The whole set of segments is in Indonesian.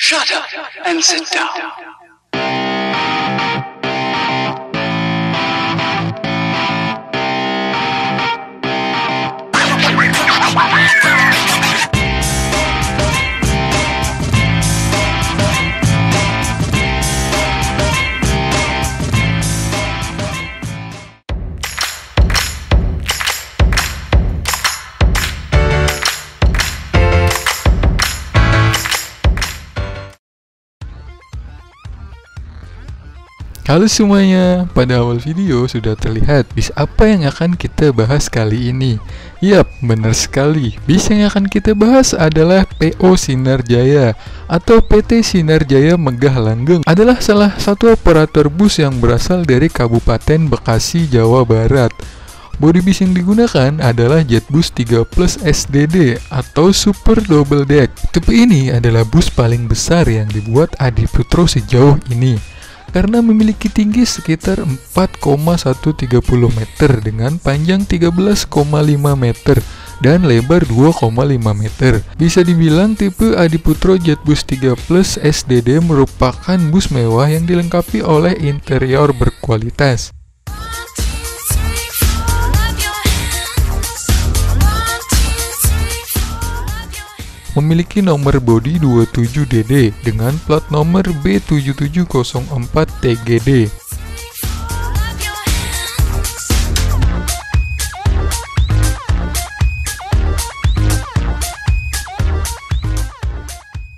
Shut up and sit down. Halo semuanya, pada awal video sudah terlihat bis apa yang akan kita bahas kali ini. Yap, benar sekali, bis yang akan kita bahas adalah PO Sinar Jaya atau PT Sinar Jaya Megah Langgeng. Adalah salah satu operator bus yang berasal dari Kabupaten Bekasi, Jawa Barat. Bodi bis yang digunakan adalah Jetbus 3 Plus SDD atau Super Double Deck. Tipe ini adalah bus paling besar yang dibuat Adiputro sejauh ini, karena memiliki tinggi sekitar 4,130 meter dengan panjang 13,5 meter dan lebar 2,5 meter. Bisa dibilang tipe Adiputro Jetbus 3 Plus SDD merupakan bus mewah yang dilengkapi oleh interior berkualitas. Memiliki nomor bodi 27DD dengan plat nomor B7704TGD.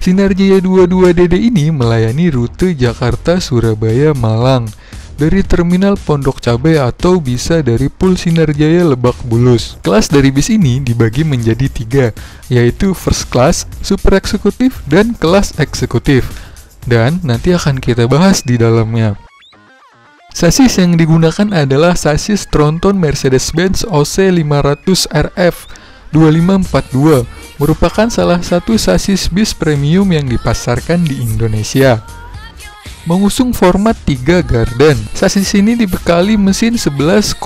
Sinar Jaya 22DD ini melayani rute Jakarta-Surabaya-Malang dari Terminal Pondok Cabe atau bisa dari Pul Sinar Jaya Lebak Bulus. Kelas dari bis ini dibagi menjadi 3, yaitu First Class, Super Eksekutif, dan Kelas Eksekutif. Dan nanti akan kita bahas di dalamnya. Sasis yang digunakan adalah sasis tronton Mercedes-Benz OC 500 RF 2542, merupakan salah satu sasis bis premium yang dipasarkan di Indonesia. Mengusung format 3 gardan, sasis ini dibekali mesin 11,967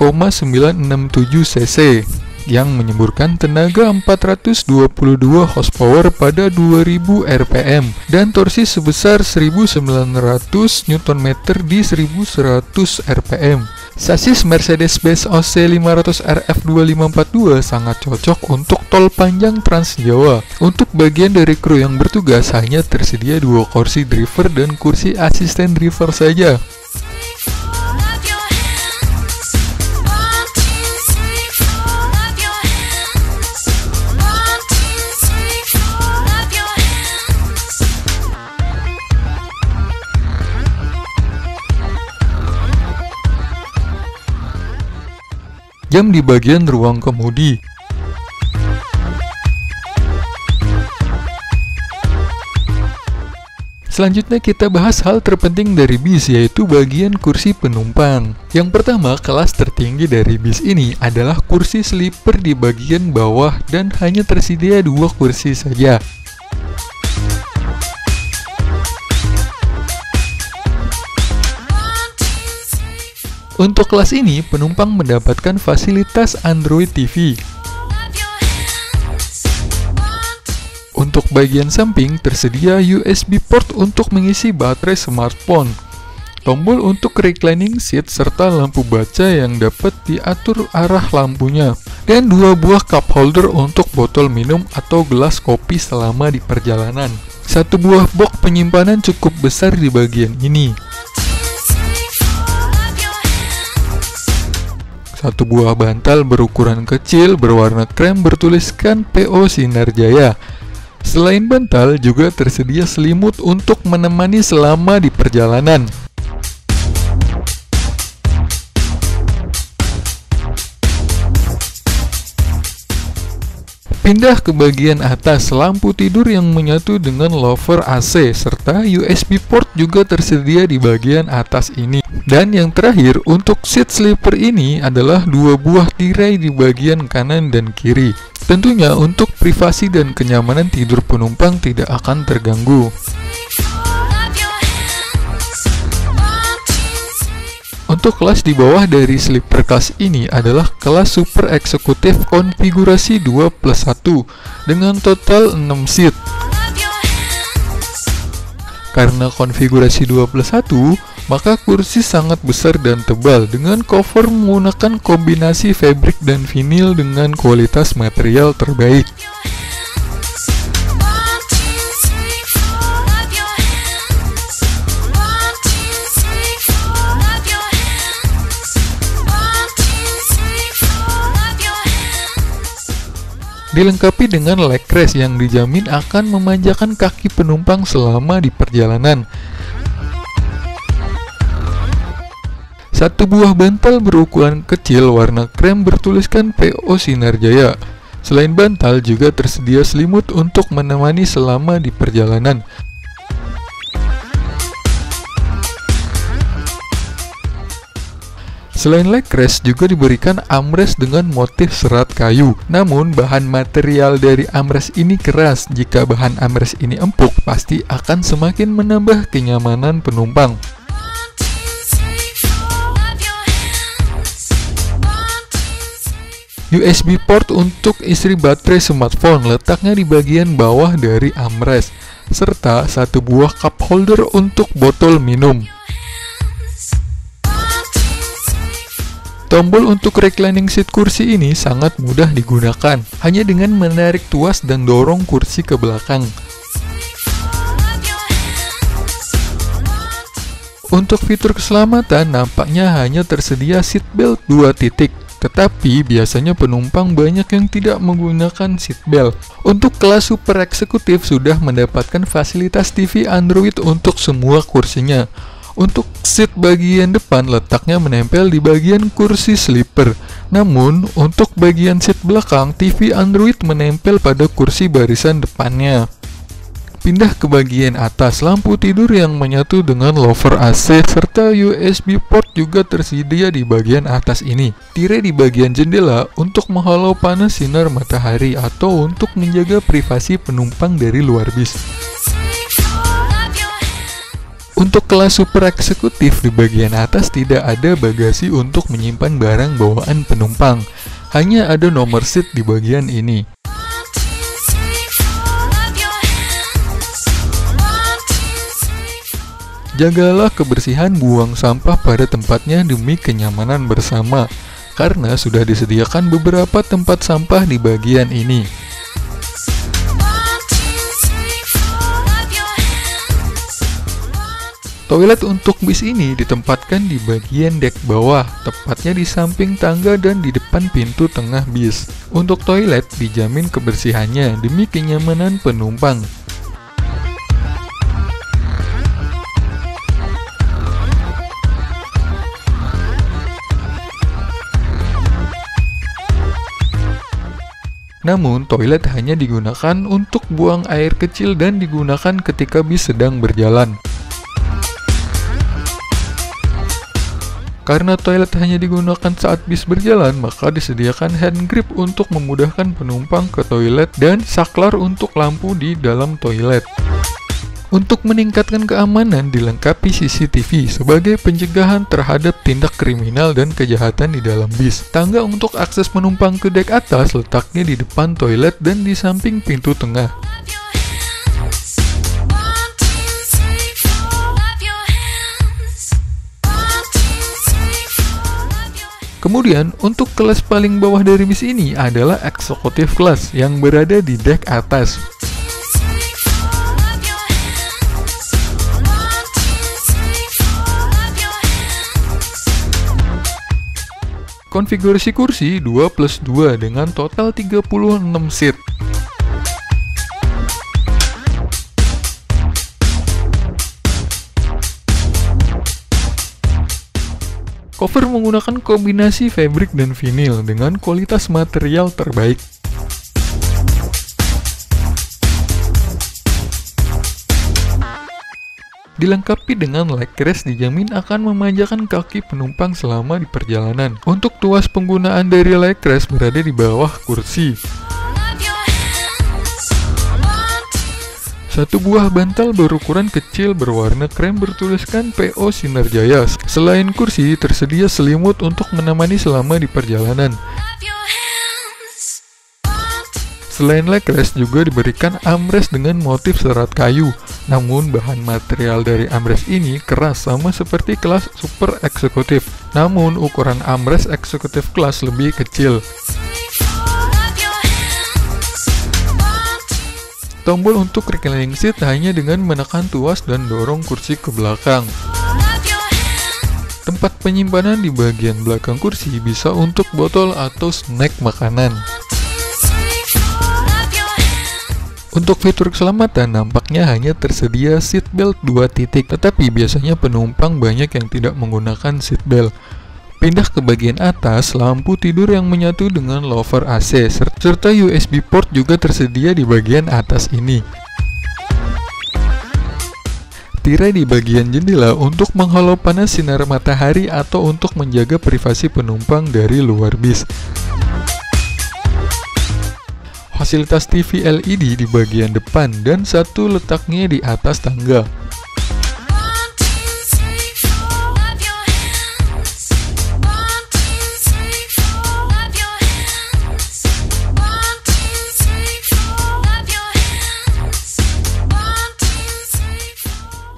cc yang menyemburkan tenaga 422 horsepower pada 2000 rpm dan torsi sebesar 1900 Nm di 1100 rpm. Sasis Mercedes-Benz OC 500 RF 2542 sangat cocok untuk tol panjang Trans Jawa. Untuk bagian dari kru yang bertugas hanya tersedia 2 kursi driver dan kursi asisten driver saja. Jam di bagian ruang kemudi. Selanjutnya kita bahas hal terpenting dari bis, yaitu bagian kursi penumpang. Yang pertama, kelas tertinggi dari bis ini adalah kursi sleeper di bagian bawah dan hanya tersedia 2 kursi saja. Untuk kelas ini, penumpang mendapatkan fasilitas Android TV. Untuk bagian samping, tersedia USB port untuk mengisi baterai smartphone, tombol untuk reclining seat, serta lampu baca yang dapat diatur arah lampunya, dan 2 buah cup holder untuk botol minum atau gelas kopi selama di perjalanan. 1 buah box penyimpanan cukup besar di bagian ini. 1 buah bantal berukuran kecil berwarna krem bertuliskan PO Sinar Jaya. Selain bantal, juga tersedia selimut untuk menemani selama di perjalanan. Pindah ke bagian atas, lampu tidur yang menyatu dengan louvre AC, serta USB port juga tersedia di bagian atas ini. Dan yang terakhir, untuk seat sleeper ini adalah 2 buah tirai di bagian kanan dan kiri. Tentunya untuk privasi dan kenyamanan tidur penumpang tidak akan terganggu. Untuk kelas di bawah dari sleeper class ini adalah kelas super eksekutif konfigurasi 2+1 dengan total 6 seat. Karena konfigurasi 2+1, maka kursi sangat besar dan tebal dengan cover menggunakan kombinasi fabric dan vinil dengan kualitas material terbaik. Dilengkapi dengan leg rest yang dijamin akan memanjakan kaki penumpang selama di perjalanan. Satu buah bantal berukuran kecil warna krem bertuliskan PO Sinar Jaya. Selain bantal juga tersedia selimut untuk menemani selama di perjalanan. Selain leg rest juga diberikan armrest dengan motif serat kayu. Namun bahan material dari armrest ini keras. Jika bahan armrest ini empuk, pasti akan semakin menambah kenyamanan penumpang. USB port untuk isi baterai smartphone letaknya di bagian bawah dari armrest, serta satu buah cup holder untuk botol minum. Tombol untuk reclining seat kursi ini sangat mudah digunakan, hanya dengan menarik tuas dan dorong kursi ke belakang. Untuk fitur keselamatan, nampaknya hanya tersedia seatbelt 2 titik. Tetapi biasanya penumpang banyak yang tidak menggunakan seatbelt. Untuk kelas super eksekutif sudah mendapatkan fasilitas TV Android untuk semua kursinya. Untuk seat bagian depan letaknya menempel di bagian kursi sleeper. Namun, untuk bagian seat belakang, TV Android menempel pada kursi barisan depannya. Pindah ke bagian atas, lampu tidur yang menyatu dengan louvre AC serta USB port juga tersedia di bagian atas ini. Tirai di bagian jendela untuk menghalau panas sinar matahari atau untuk menjaga privasi penumpang dari luar bis. Untuk kelas super eksekutif di bagian atas tidak ada bagasi untuk menyimpan barang bawaan penumpang. Hanya ada nomor seat di bagian ini. Jagalah kebersihan, buang sampah pada tempatnya demi kenyamanan bersama, karena sudah disediakan beberapa tempat sampah di bagian ini. Toilet untuk bis ini ditempatkan di bagian dek bawah, tepatnya di samping tangga dan di depan pintu tengah bis. Untuk toilet dijamin kebersihannya demi kenyamanan penumpang. Namun, toilet hanya digunakan untuk buang air kecil dan digunakan ketika bis sedang berjalan. Karena toilet hanya digunakan saat bis berjalan, maka disediakan hand grip untuk memudahkan penumpang ke toilet dan saklar untuk lampu di dalam toilet. Untuk meningkatkan keamanan, dilengkapi CCTV sebagai pencegahan terhadap tindak kriminal dan kejahatan di dalam bis. Tangga untuk akses penumpang ke dek atas letaknya di depan toilet dan di samping pintu tengah. Kemudian, untuk kelas paling bawah dari bis ini adalah Executive Class yang berada di dek atas. Konfigurasi kursi 2+2 dengan total 36 seat. Cover menggunakan kombinasi fabric dan vinil dengan kualitas material terbaik. Dilengkapi dengan leg rest dijamin akan memanjakan kaki penumpang selama di perjalanan. Untuk tuas penggunaan dari leg rest berada di bawah kursi. Satu buah bantal berukuran kecil berwarna krem bertuliskan PO Sinar Jaya. Selain kursi, tersedia selimut untuk menemani selama di perjalanan. Selain legrest juga diberikan armrest dengan motif serat kayu. Namun bahan material dari armrest ini keras sama seperti kelas super eksekutif. Namun ukuran armrest eksekutif kelas lebih kecil. Tombol untuk reclining seat hanya dengan menekan tuas dan dorong kursi ke belakang. Tempat penyimpanan di bagian belakang kursi bisa untuk botol atau snack makanan. Untuk fitur keselamatan nampaknya hanya tersedia seatbelt 2 titik, tetapi biasanya penumpang banyak yang tidak menggunakan seatbelt. Pindah ke bagian atas, lampu tidur yang menyatu dengan louvre AC, serta USB port juga tersedia di bagian atas ini. Tirai di bagian jendela untuk menghalau panas sinar matahari atau untuk menjaga privasi penumpang dari luar bis. Fasilitas TV LED di bagian depan dan satu letaknya di atas tangga.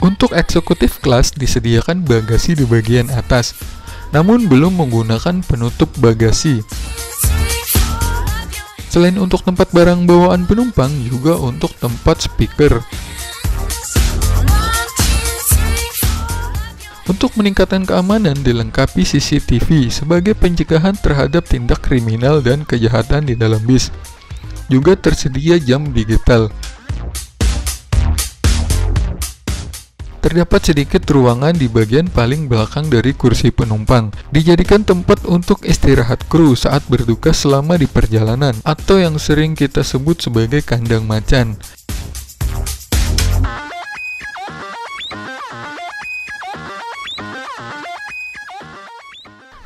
Untuk eksekutif kelas disediakan bagasi di bagian atas, namun belum menggunakan penutup bagasi. Selain untuk tempat barang bawaan penumpang, juga untuk tempat speaker. Untuk meningkatkan keamanan dilengkapi CCTV sebagai pencegahan terhadap tindak kriminal dan kejahatan di dalam bis. Juga tersedia jam digital. Terdapat sedikit ruangan di bagian paling belakang dari kursi penumpang. Dijadikan tempat untuk istirahat kru saat bertugas selama di perjalanan, atau yang sering kita sebut sebagai kandang macan.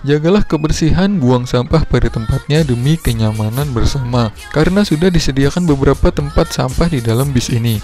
Jagalah kebersihan, buang sampah pada tempatnya demi kenyamanan bersama, karena sudah disediakan beberapa tempat sampah di dalam bis ini.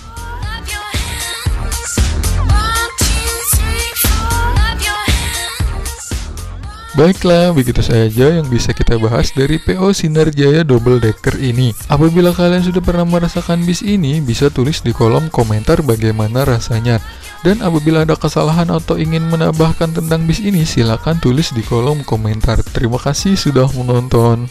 Baiklah, begitu saja yang bisa kita bahas dari PO Sinar Jaya Double Decker ini. Apabila kalian sudah pernah merasakan bis ini, bisa tulis di kolom komentar bagaimana rasanya. Dan apabila ada kesalahan atau ingin menambahkan tentang bis ini, silakan tulis di kolom komentar. Terima kasih sudah menonton.